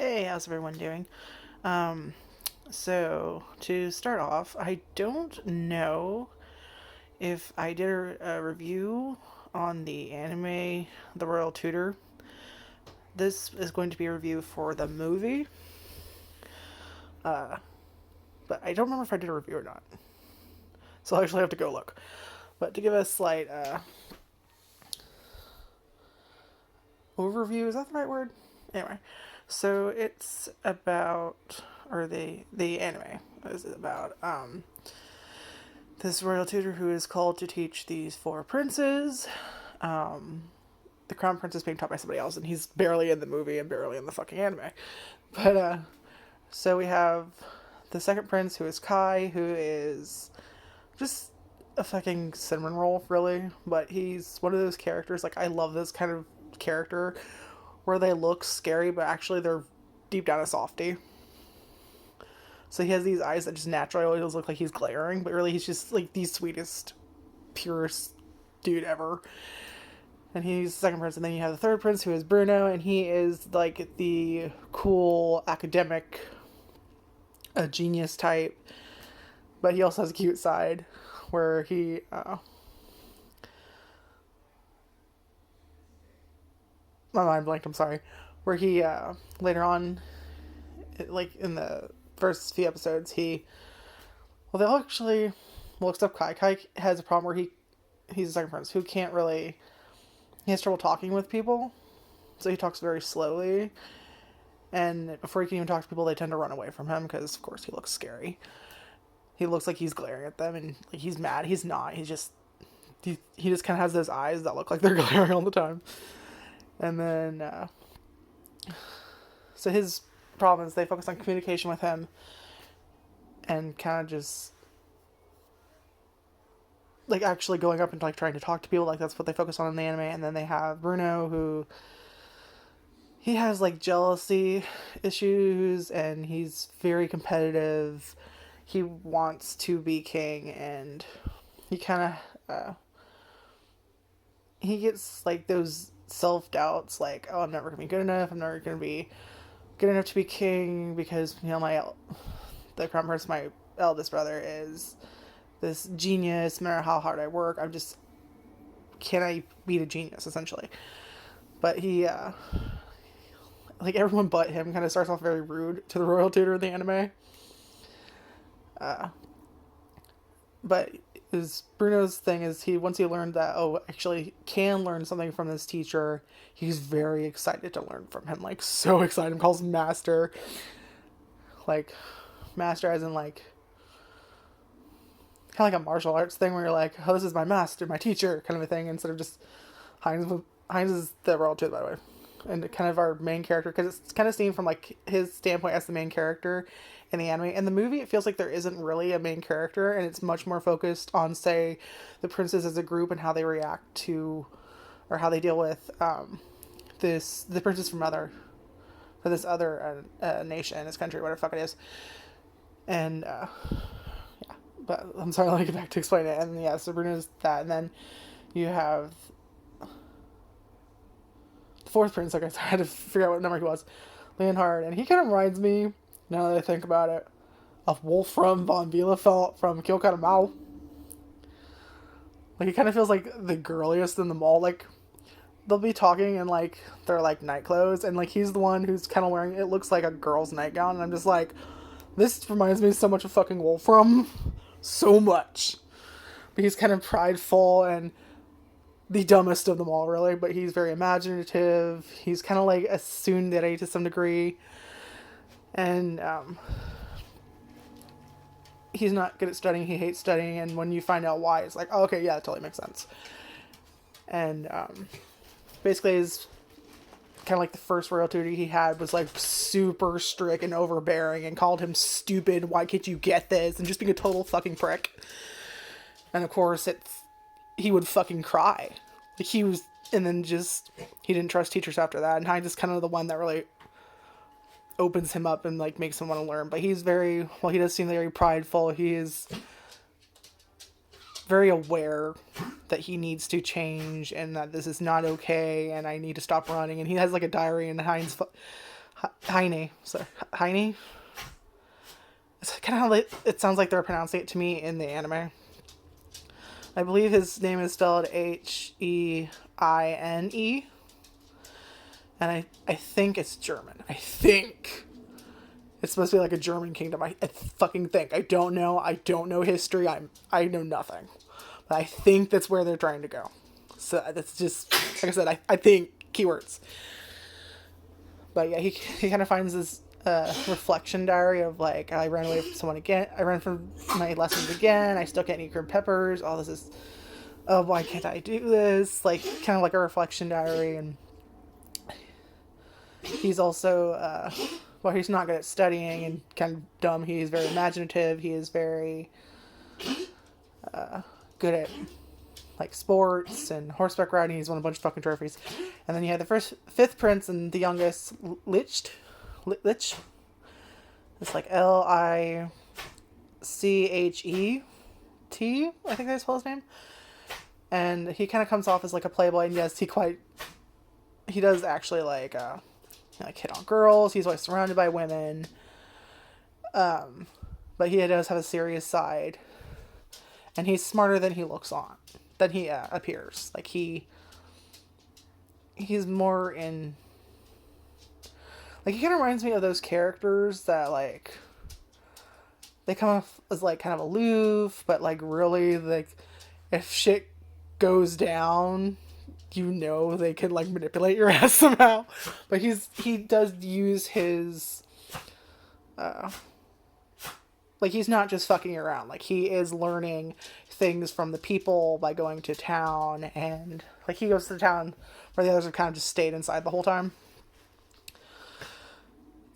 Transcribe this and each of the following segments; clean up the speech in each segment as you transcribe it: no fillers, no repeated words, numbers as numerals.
Hey, how's everyone doing? Um, so to start off, I don't know if I did a review on the anime The Royal Tutor. This is going to be a review for the movie, but I don't remember if I did a review or not. So I'll actually have to go look. But to give a slight overview, is that the right word? Anyway, so it's about, or the anime is about this royal tutor who is called to teach these four princes. The crown prince is being taught by somebody else, and he's barely in the movie and barely in the fucking anime. But so we have the second prince, who is Kai, who is just a fucking cinnamon roll, really. But he's one of those characters. Like, I love this kind of character where they look scary, but actually they're deep down a softie. So he has these eyes that just naturally always look like he's glaring, but really he's just like the sweetest, purest dude ever. And he's the second prince, and then you have the third prince, who is Bruno, and he is like the cool academic, a genius type, but he also has a cute side where he my mind blanked, I'm sorry, where he later on, like in the first few episodes, well, they'll actually, well, except Kai has a problem where he's the second prince who can't really, he has trouble talking with people, so he talks very slowly, and before he can even talk to people, they tend to run away from him because, of course, he looks scary. He looks like he's glaring at them, and like he's mad. He's not. He just kind of has those eyes that look like they're glaring all the time. And then, so his problem is they focus on communication with him, and kind of just like actually going up and like trying to talk to people. Like that's what they focus on in the anime. And then they have Bruno, who he has like jealousy issues, and he's very competitive. He wants to be king, and he kind of he gets like those self doubts, like, oh, I'm never gonna be good enough. I'm never gonna be good enough to be king because the crown prince, my eldest brother, is this genius. No matter how hard I work, can I beat a genius essentially? But he like everyone but him kind of starts off very rude to the royal tutor in the anime. But is Bruno's thing is once he learned that, oh, actually can learn something from this teacher, he's very excited to learn from him, like so excited. He calls him master, like master as in like kind of like a martial arts thing where you're like, oh, this is my master, my teacher, kind of a thing, instead of just Heinz is the royal too, by the way, and kind of our main character, because it's kind of seen from like his standpoint as the main character in the anime. In the movie, it feels like there isn't really a main character, and it's much more focused on, say, the princes as a group and how they react to, or how they deal with the princes from this other nation, this country, whatever the fuck it is. And yeah, but I'm sorry, let me get back to explain it. And yeah, so Bruno's that, and then you have the fourth prince. Like I said, I had to figure out what number he was, Leonhard, and he kind of reminds me, now that I think about it, of Wolfram von Bielefeld from Kill Cut Mao. Like, he kind of feels like the girliest in them all. Like, they'll be talking in, like, their, like, night clothes, and, like, he's the one who's kind of wearing, it looks like a girl's nightgown, and I'm just like, this reminds me so much of fucking Wolfram. So much. But he's kind of prideful and the dumbest of them all, really, but he's very imaginative. He's kind of like a tsundere to some degree. And he's not good at studying. He hates studying, and when you find out why, it's like, oh, okay, yeah, that totally makes sense. And basically, his kind of like the first royal tutor he had was like super strict and overbearing, and called him stupid. Why can't you get this? And just being a total fucking prick. And of course, he would fucking cry. Like and then he didn't trust teachers after that. And Heinz is kind of the one that really opens him up and like makes him want to learn. But he does seem very prideful. He is very aware that he needs to change and that this is not okay and I need to stop running. And he has like a diary, and Heinz Heine. So Heine. It's kind of how it sounds like they're pronouncing it to me in the anime. I believe his name is spelled Heine. And I think it's German. I think it's supposed to be like a German kingdom. I fucking think. I don't know. I don't know history. I know nothing. But I think that's where they're trying to go. So that's just, like I said, I think keywords. But yeah, he kind of finds this reflection diary of like, I ran away from someone again. I ran from my lessons again. I still can't eat green peppers. All this is, oh, why can't I do this? Like, kind of like a reflection diary. And he's also, well, he's not good at studying and kind of dumb. He's very imaginative. He is very good at like sports and horseback riding. He's won a bunch of fucking trophies. And then you have the fifth prince and the youngest, Lich. It's like Lichet. I think that's his name. And he kind of comes off as like a playboy. And yes, he does actually like hit on girls. He's always surrounded by women. But he does have a serious side. And he's smarter than he appears. Like he's more in, like, he kind of reminds me of those characters that like they come off as like kind of aloof, but like really like if shit goes down, they can like manipulate your ass somehow. But he does use his like, he's not just fucking around. Like, he is learning things from the people by going to town. And, like, he goes to the town where the others have kind of just stayed inside the whole time.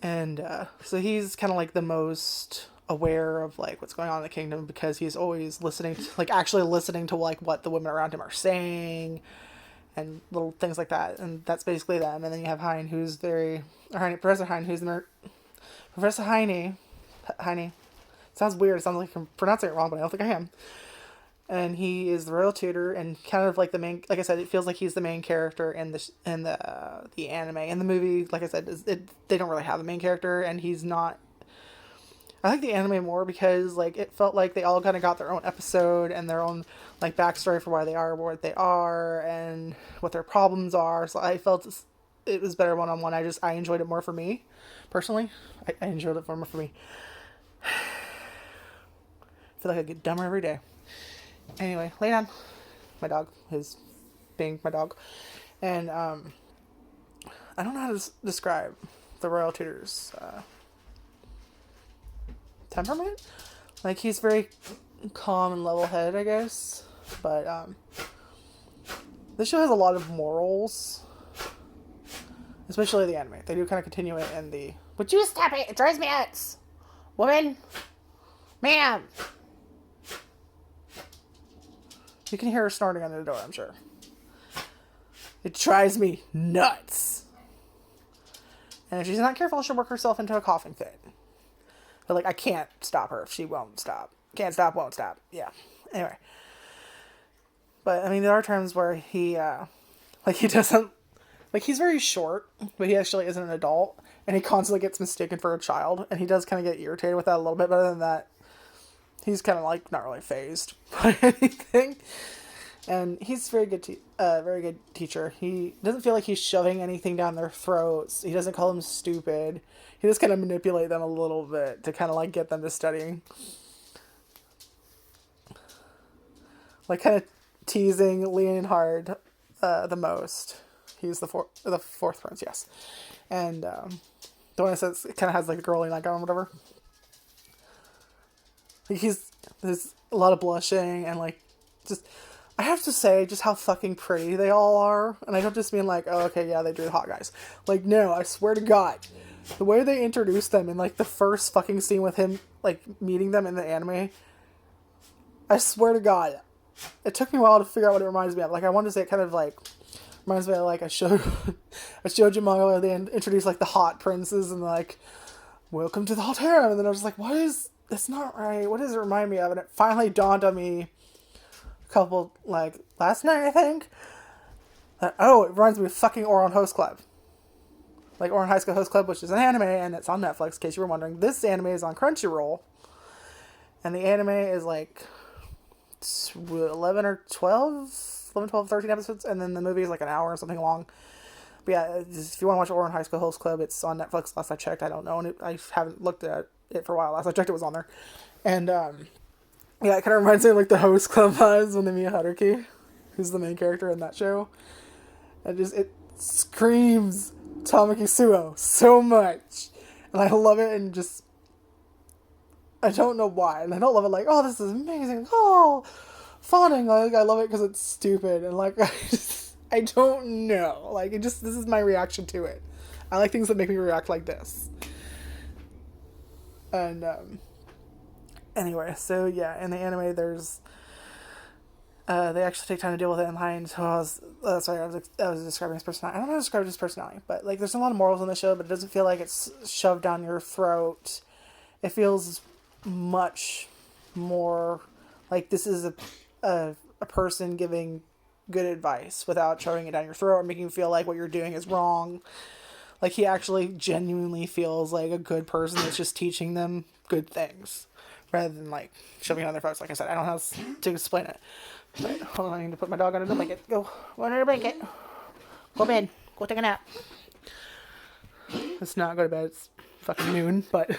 And, so he's kind of, like, the most aware of, like, what's going on in the kingdom because he's always actually listening to, like, what the women around him are saying and little things like that. And that's basically them. And then you have Professor Heine. Sounds weird. It sounds like I'm pronouncing it wrong, but I don't think I am. And he is the royal tutor and kind of like the main. Like I said, it feels like he's the main character in the anime. In the movie, like I said, they don't really have a main character, and he's not. I like the anime more because like it felt like they all kind of got their own episode and their own like backstory for why they are what they are and what their problems are. So I felt it was better one-on-one. I enjoyed it more for me, personally. I enjoyed it more for me. I feel like I get dumber every day. Anyway, lay down. My dog is being my dog. And I don't know how to describe the royal tutor's temperament. Like, he's very calm and level-headed, I guess. But this show has a lot of morals. Especially the anime. They do kind of continue it in the... Would you stop it? It drives me nuts. Woman. Ma'am. You can hear her snorting under the door, I'm sure. It drives me nuts. And if she's not careful, she'll work herself into a coughing fit. But, like, I can't stop her if she won't stop. Can't stop, won't stop. Yeah. Anyway. But, I mean, there are times where he doesn't... Like, he's very short, but he actually isn't an adult. And he constantly gets mistaken for a child. And he does kind of get irritated with that a little bit. But other than that, he's kind of, like, not really fazed by anything. And he's very good teacher. He doesn't feel like he's shoving anything down their throats. He doesn't call them stupid. He just kind of manipulate them a little bit to kind of, like, get them to studying. Like, kind of teasing Leonhard the most. He's the fourth prince, yes. And the one that says it kind of has, like, a girly nightgown or whatever. Like, there's a lot of blushing and, like, just... I have to say just how fucking pretty they all are. And I don't just mean like, oh, okay, yeah, they drew the hot guys. Like, no, I swear to God. The way they introduced them in, like, the first fucking scene with him, like, meeting them in the anime. I swear to God. It took me a while to figure out what it reminds me of. Like, I wanted to say it kind of, like, reminds me of, like, a shoujo manga where they introduce, like, the hot princes and, like, welcome to the hot harem. And then I was like, that's not right. What does it remind me of? And it finally dawned on me couple, like, last night, I think. It reminds me of fucking Ouran Host Club. like Orange High School Host Club, which is an anime, and it's on Netflix, in case you were wondering. This anime is on Crunchyroll, and the anime is like 11 or 12, 11, 12, 13 episodes, and then the movie is like an hour or something long. But yeah, if you want to watch Orange High School Host Club, it's on Netflix. Last I checked, I don't know, and I haven't looked at it for a while. Last I checked, it was on there, and yeah, it kind of reminds me of like the Host Club vibes when they meet Haruki, who's the main character in that show. It screams Tamaki Suo so much, and I love it, and just I don't know why, and I don't love it like, oh, this is amazing, oh, fawning, like I love it because it's stupid, and like I don't know, like this is my reaction to it. I like things that make me react like this. And anyway, so yeah, in the anime there's they actually take time to deal with it in line. So I was describing his personality. I don't know how to describe his personality, but like there's a lot of morals in the show, but it doesn't feel like it's shoved down your throat. It feels much more like this is a person giving good advice without shoving it down your throat or making you feel like what you're doing is wrong. Like he actually genuinely feels like a good person that's just teaching them good things rather than like shoving it on their throats. Like I said, I don't know how to explain it. But hold on, I need to put my dog under the blanket. Go under the blanket. Go to bed. Go take a nap. It's not go to bed. It's fucking noon. But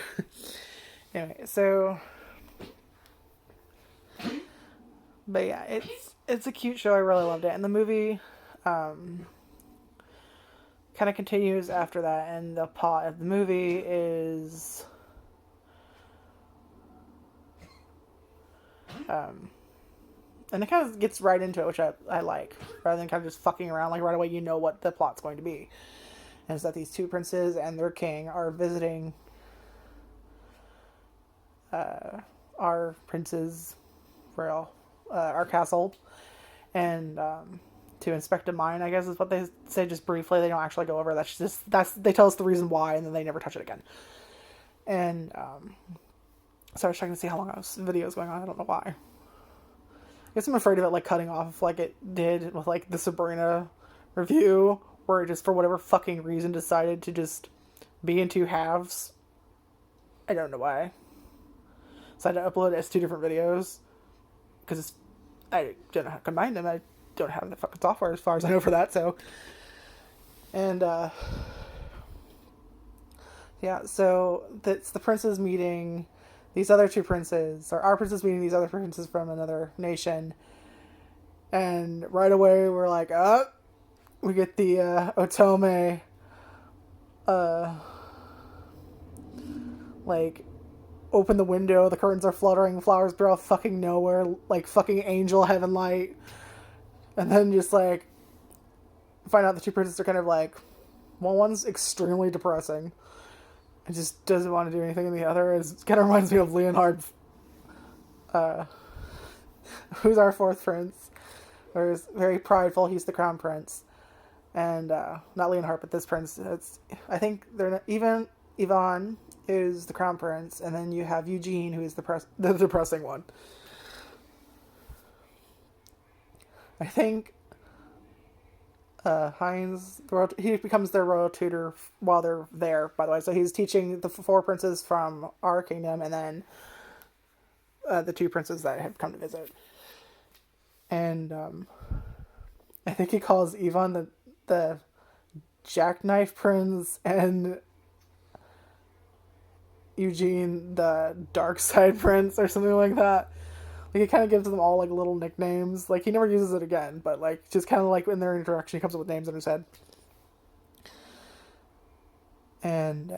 anyway, so. But yeah, it's a cute show. I really loved it, and the movie kind of continues after that. And the plot of the movie is and it kind of gets right into it, which I like, rather than kind of just fucking around. Like right away, you know what the plot's going to be. And it's that these two princes and their king are visiting our prince's our castle, and to inspect a mine, I guess is what they say just briefly. They don't actually go over. They tell us the reason why, and then they never touch it again. And so I was checking to see how long the video is going on. I don't know why. I guess I'm afraid of it like cutting off like it did with like the Sabrina review, where it just for whatever fucking reason decided to just be in two halves. I don't know why. So I had to upload it as two different videos because I don't know how to combine them. I don't have the fucking software as far as I know for that. So, and yeah, so that's the princes meeting these other two princes, or our princes meeting these other princes from another nation. And right away we're like, we get the Otome like open the window, the curtains are fluttering, flowers grow out fucking nowhere, like fucking angel heaven light. And then just like find out the two princes are kind of like, well, one's extremely depressing and just doesn't want to do anything, and the other is kind of reminds me of Leonhard, who's our fourth prince, where he's very prideful. He's the crown prince, and not Leonhard, but this prince. I think they're even Ivan is the crown prince, and then you have Eugene, who is the depressing one. I think Heinz, he becomes their royal tutor while they're there, by the way. So he's teaching the four princes from our kingdom, and then the two princes that have come to visit. And I think he calls Ivan the jackknife prince, and Eugene the dark side prince, or something like that. Like, he kind of gives them all, like, little nicknames. Like, he never uses it again, but, like, just kind of, like, in their interaction, he comes up with names in his head. And,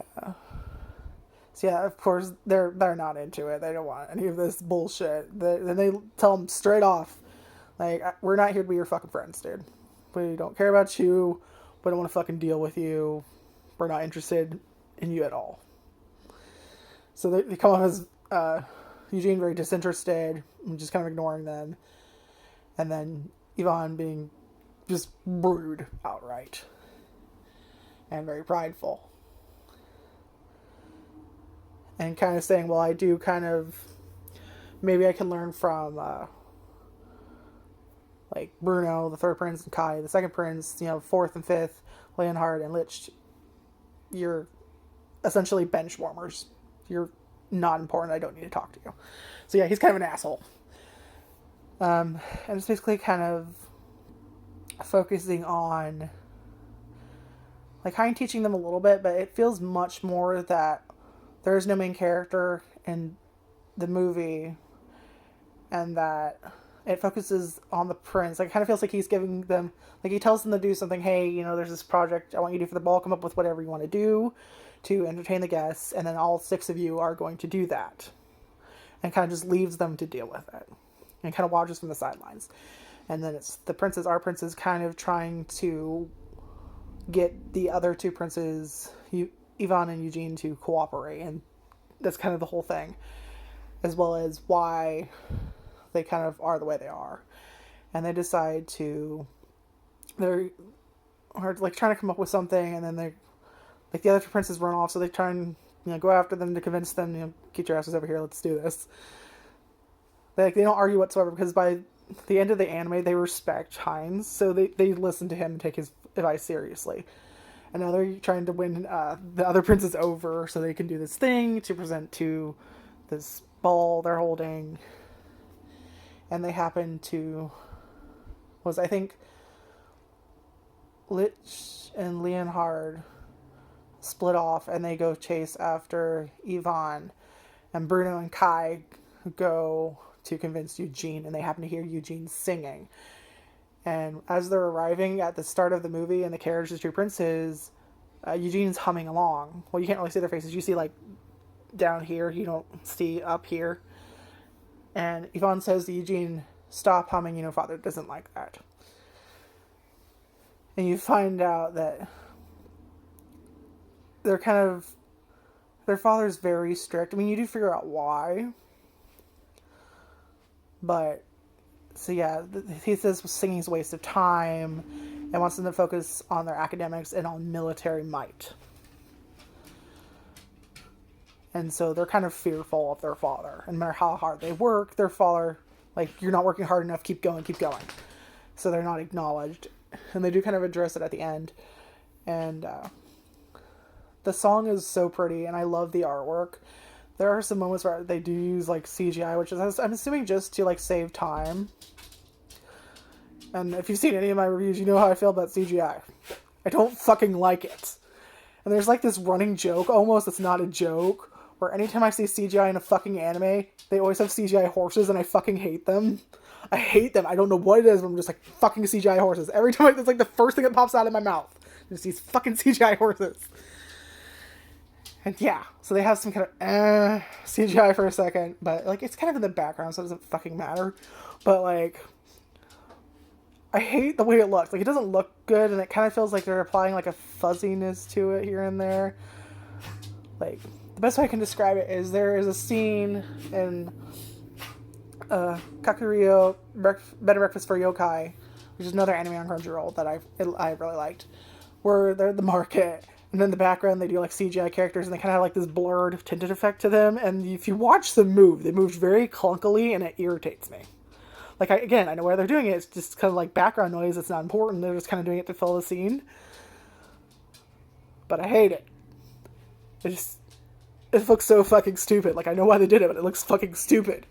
so, yeah, of course, they're not into it. They don't want any of this bullshit. Then they tell them straight off, like, we're not here to be your fucking friends, dude. We don't care about you. We don't want to fucking deal with you. We're not interested in you at all. So they come off as Eugene very disinterested and just kind of ignoring them. And then Ivan being just rude outright. And very prideful. And kind of saying, well, I do kind of... Maybe I can learn from, like, Bruno, the third prince, and Kai, the second prince, you know, fourth and fifth, Leonhard and Lich. you're essentially bench warmers. You're not important. I don't need to talk to you. So yeah, he's kind of an asshole. And it's basically kind of focusing on like kind of teaching them a little bit, but it feels much more that there is no main character in the movie, and that it focuses on the prince. Like, it kind of feels like he's giving them, like, he tells them to do something. Hey, you know, there's this project I want you to do for the ball. Come up with whatever you want to do to entertain the guests, and then all 6 of you are going to do that. And kind of just leaves them to deal with it. And kind of watches from the sidelines. And then it's the princes, our princes, kind of trying to get the other 2 princes, Yvonne and Eugene, to cooperate. And that's kind of the whole thing. As well as why they kind of are the way they are. And they decide to, they're like trying to come up with something, and then they, like, the other 2 princes run off, so they try and, you know, go after them to convince them, you know, get your asses over here, let's do this. They don't argue whatsoever, because by the end of the anime, they respect Hines, so they listen to him and take his advice seriously. And now they're trying to win the other princes over, so they can do this thing to present to this ball they're holding. And they happen to, was, I think, Lich and Leonhard split off, and they go chase after Yvonne, and Bruno and Kai go to convince Eugene, and they happen to hear Eugene singing. And as they're arriving at the start of the movie in the carriage of the 2 princes, Eugene's humming along. Well, you can't really see their faces. You see, like, down here. You don't see up here. And Yvonne says to Eugene, stop humming, you know, Father doesn't like that. And you find out that they're kind of, their father's very strict. I mean, you do figure out why. But, so yeah, he says singing's a waste of time and wants them to focus on their academics and on military might. And so they're kind of fearful of their father. And no matter how hard they work, their father, like, you're not working hard enough, keep going, keep going. So they're not acknowledged. And they do kind of address it at the end. And the song is so pretty, and I love the artwork. There are some moments where they do use, like, CGI, which is, I'm assuming, just to, like, save time. And if you've seen any of my reviews, you know how I feel about CGI. I don't fucking like it. And there's, like, this running joke, almost, it's not a joke, where anytime I see CGI in a fucking anime, they always have CGI horses, and I fucking hate them. I hate them. I don't know what it is, but I'm just like, fucking CGI horses. Every time, it's like the first thing that pops out of my mouth. Just these fucking CGI horses. And yeah, so they have some kind of CGI for a second, but, like, it's kind of in the background, so it doesn't fucking matter. But, like, I hate the way it looks. Like, it doesn't look good, and it kind of feels like they're applying, like, a fuzziness to it here and there. Like, the best way I can describe it is there is a scene in Kakuryou Bed and Breakfast for Yokai, which is another anime on Crunchyroll that I really liked, where they're at the market, and in the background they do, like, CGI characters, and they kind of have, like, this blurred tinted effect to them, and if you watch them move, they move very clunkily, and it irritates me. Like, I know why they're doing it. It's just kind of like background noise. It's not important. They're just kind of doing it to fill the scene. But I hate it. It looks so fucking stupid. Like, I know why they did it, but it looks fucking stupid.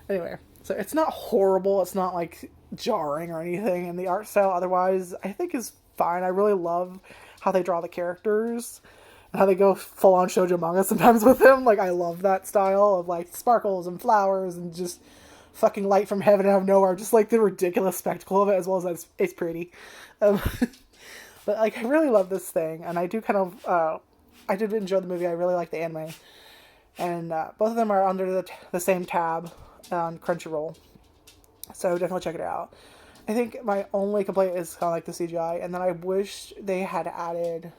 Anyway, so it's not horrible. It's not, like, jarring or anything. And the art style, otherwise, I think is fine. I really love how they draw the characters and how they go full-on shoujo manga sometimes with them. Like, I love that style of, like, sparkles and flowers and just fucking light from heaven out of nowhere. Just, like, the ridiculous spectacle of it, as well as that it's pretty. But, like, I really love this thing. And I do kind of... I did enjoy the movie. I really like the anime. And both of them are under the same tab on Crunchyroll. So definitely check it out. I think my only complaint is kind of like the CGI. And then I wish they had added...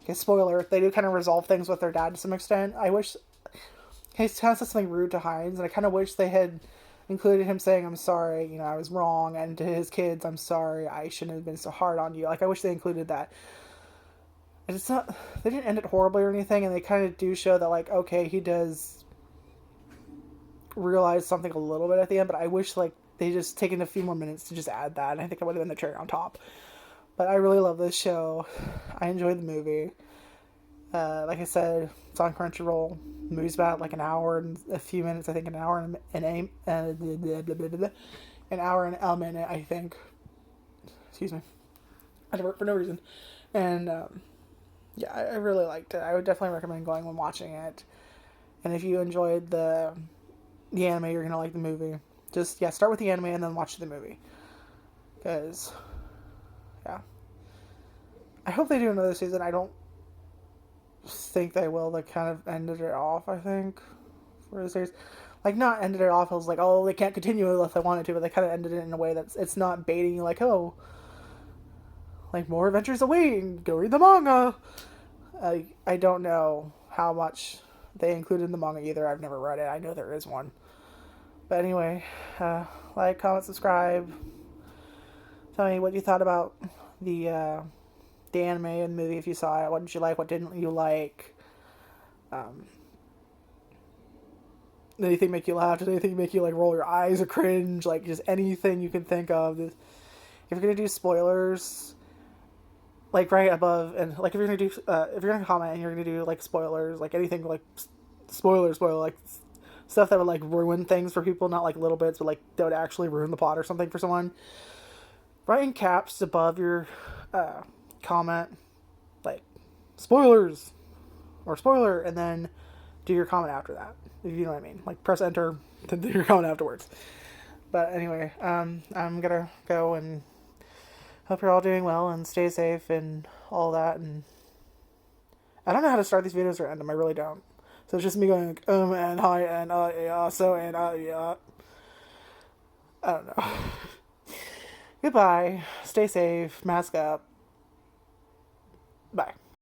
Okay, spoiler. They do kind of resolve things with their dad to some extent. I wish... He kind of said something rude to Hines. And I kind of wish they had included him saying, I'm sorry, you know, I was wrong. And to his kids, I'm sorry, I shouldn't have been so hard on you. Like, I wish they included that. And it's not, they didn't end it horribly or anything, and they kind of do show that, like, okay, he does realize something a little bit at the end, but I wish, like, they just taken a few more minutes to just add that, and I think that would have been the cherry on top. But I really love this show. I enjoyed the movie. Like I said, it's on Crunchyroll. The movie's about like an hour and a few minutes. I think an hour and an hour and a minute. I think. Excuse me. I had to work for no reason, and yeah, I really liked it. I would definitely recommend going when watching it. And if you enjoyed the anime, you're gonna like the movie. Just yeah, start with the anime and then watch the movie. Because yeah, I hope they do another season. I don't think they will. They kind of ended it off, I think, for the series. Like, not ended it off. I was like, oh, they can't continue unless they wanted to, but they kind of ended it in a way that's it's not baiting you, like, oh, like more adventures await. Go read the manga. I don't know how much they included in the manga either. I've never read it. I know there is one. But anyway, like, comment, subscribe. Tell me what you thought about the anime and movie if you saw it. What did you like? What didn't you like? Did anything make you laugh? Did anything make you like roll your eyes or cringe? Like just anything you can think of. If you're gonna do spoilers, like right above, and like if you're gonna comment and you're gonna do like spoilers, like anything like spoiler, like stuff that would like ruin things for people, not like little bits, but like that would actually ruin the plot or something for someone. Write in caps above your comment, like spoilers or spoiler, and then do your comment after that. If you know what I mean. Like press enter, then do your comment afterwards. But anyway, I'm gonna go and hope you're all doing well and stay safe and all that. And I don't know how to start these videos or end them. I really don't. So it's just me going and hi and yeah, so and yeah. I don't know. Goodbye. Stay safe. Mask up. Bye.